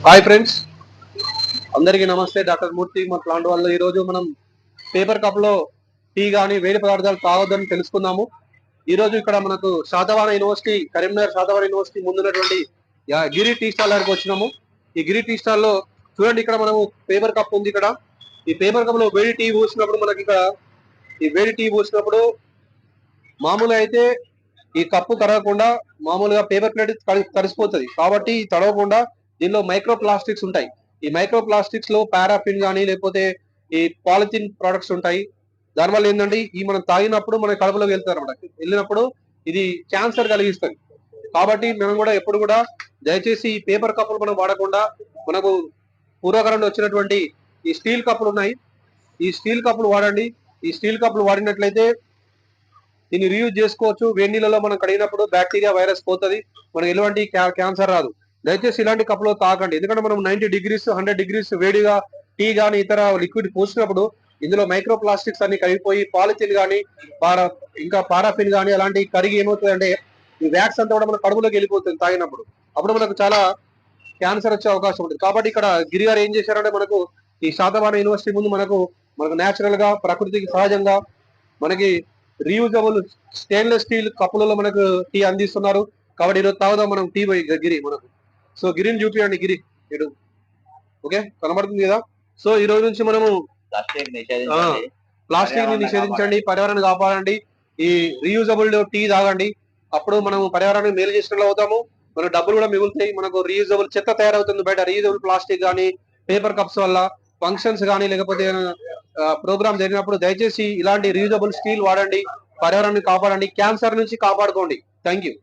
Hi friends, అందరికీ నమస్తే. Doctor మూర్తి మా ప్లాంట్ వాళ్ళు. ఈరోజు మనం పేపర్ కప్ లో టీ కానీ వేడి పదార్థాలు తాగొద్దని తెలుసుకుందాము. ఈ రోజు ఇక్కడ మనకు శాతవాహన యూనివర్సిటీ, కరీంనగర్ శాతవాహన యూనివర్సిటీ ముందున్నటువంటి గిరి టీ స్టాల్ దగ్గరికి వచ్చినాము. ఈ గిరి టీ స్టాల్ లో చూడండి, ఇక్కడ మనము పేపర్ కప్ ఉంది. ఇక్కడ ఈ పేపర్ కప్ లో వేడి టీ పోసినప్పుడు మనకి ఇక్కడ ఈ వేడి టీ పోసినప్పుడు మామూలుగా అయితే ఈ కప్పు తడవకుండా మామూలుగా పేపర్ ప్లేట్ తడిసిపోతుంది. కాబట్టి తడవకుండా దీనిలో మైక్రో ప్లాస్టిక్స్ ఉంటాయి. ఈ మైక్రో ప్లాస్టిక్స్ లో పారాఫిన్ కానీ లేకపోతే ఈ పాలిథిన్ ప్రొడక్ట్స్ ఉంటాయి. దానివల్ల ఏంటంటే ఈ మనం తాగినప్పుడు మన కడుపులోకి వెళ్తారు అనమాట. వెళ్ళినప్పుడు ఇది క్యాన్సర్ కలిగిస్తుంది. కాబట్టి మనం కూడా ఎప్పుడు కూడా దయచేసి ఈ పేపర్ కప్పులు మనం వాడకుండా మనకు పూర్వకాలంలో వచ్చినటువంటి ఈ స్టీల్ కప్పులు ఉన్నాయి. ఈ స్టీల్ కప్పులు వాడండి. ఈ స్టీల్ కప్పులు వాడినట్లయితే దీన్ని రీయూజ్ చేసుకోవచ్చు. వేడి నీళ్ళలో మనం కడిగినప్పుడు బ్యాక్టీరియా వైరస్ పోతుంది, మనకి ఎలాంటి క్యాన్సర్ రాదు. దయచేసి ఇలాంటి కప్పులో తాకండి. ఎందుకంటే మనం 90 డిగ్రీస్ 100 డిగ్రీస్ వేడిగా టీ కానీ ఇతర లిక్విడ్ పోసినప్పుడు ఇందులో మైక్రో ప్లాస్టిక్స్ అన్ని కరిగిపోయి పాలిథిన్ కానీ ఇంకా పారాఫిన్ కానీ అలాంటి కరిగి ఏమవుతుందంటే ఈ వ్యాక్స్ అంతా కూడా మన కడుపులోకి వెళ్ళిపోతుంది తాగినప్పుడు. అప్పుడు మనకు చాలా క్యాన్సర్ వచ్చే అవకాశం ఉంటుంది. కాబట్టి ఇక్కడ గిరి గారు ఏం చేశారంటే మనకు ఈ శాతవాహన యూనివర్సిటీ ముందు మనకు నేచురల్ గా ప్రకృతికి సహజంగా మనకి రీయూజబుల్ స్టెయిన్లెస్ స్టీల్ కప్పులలో మనకు టీ అందిస్తున్నారు. కాబట్టి ఈరోజు తాగుదాం మనం టీ పోయి గిరి మనకు. సో గిరిని చూపియండి. గిరి ఇటు ఓకే కనబడుతుంది కదా. సో ఈ రోజు నుంచి మనము ప్లాస్టిక్ ని నిషేధించండి, పర్యావరణాన్ని కాపాడండి, ఈ రీయూజబుల్ టీ తాగండి. అప్పుడు మనం పర్యావరణానికి మేలు చేసినట్లు అవుతాము. మన డబ్బులు కూడా మిగులుతాయి. మనకు రీయూజబుల్ చెత్త తయారవుతుంది బయట. రీయూజబుల్ ప్లాస్టిక్ కానీ పేపర్ కప్స్ వల్ల ఫంక్షన్స్ కానీ లేకపోతే ప్రోగ్రామ్ జరిగినప్పుడు దయచేసి ఇలాంటి రీయూజబుల్ స్టీల్ వాడండి. పర్యావరణాన్ని కాపాడండి, క్యాన్సర్ నుంచి కాపాడుకోండి. Thank you.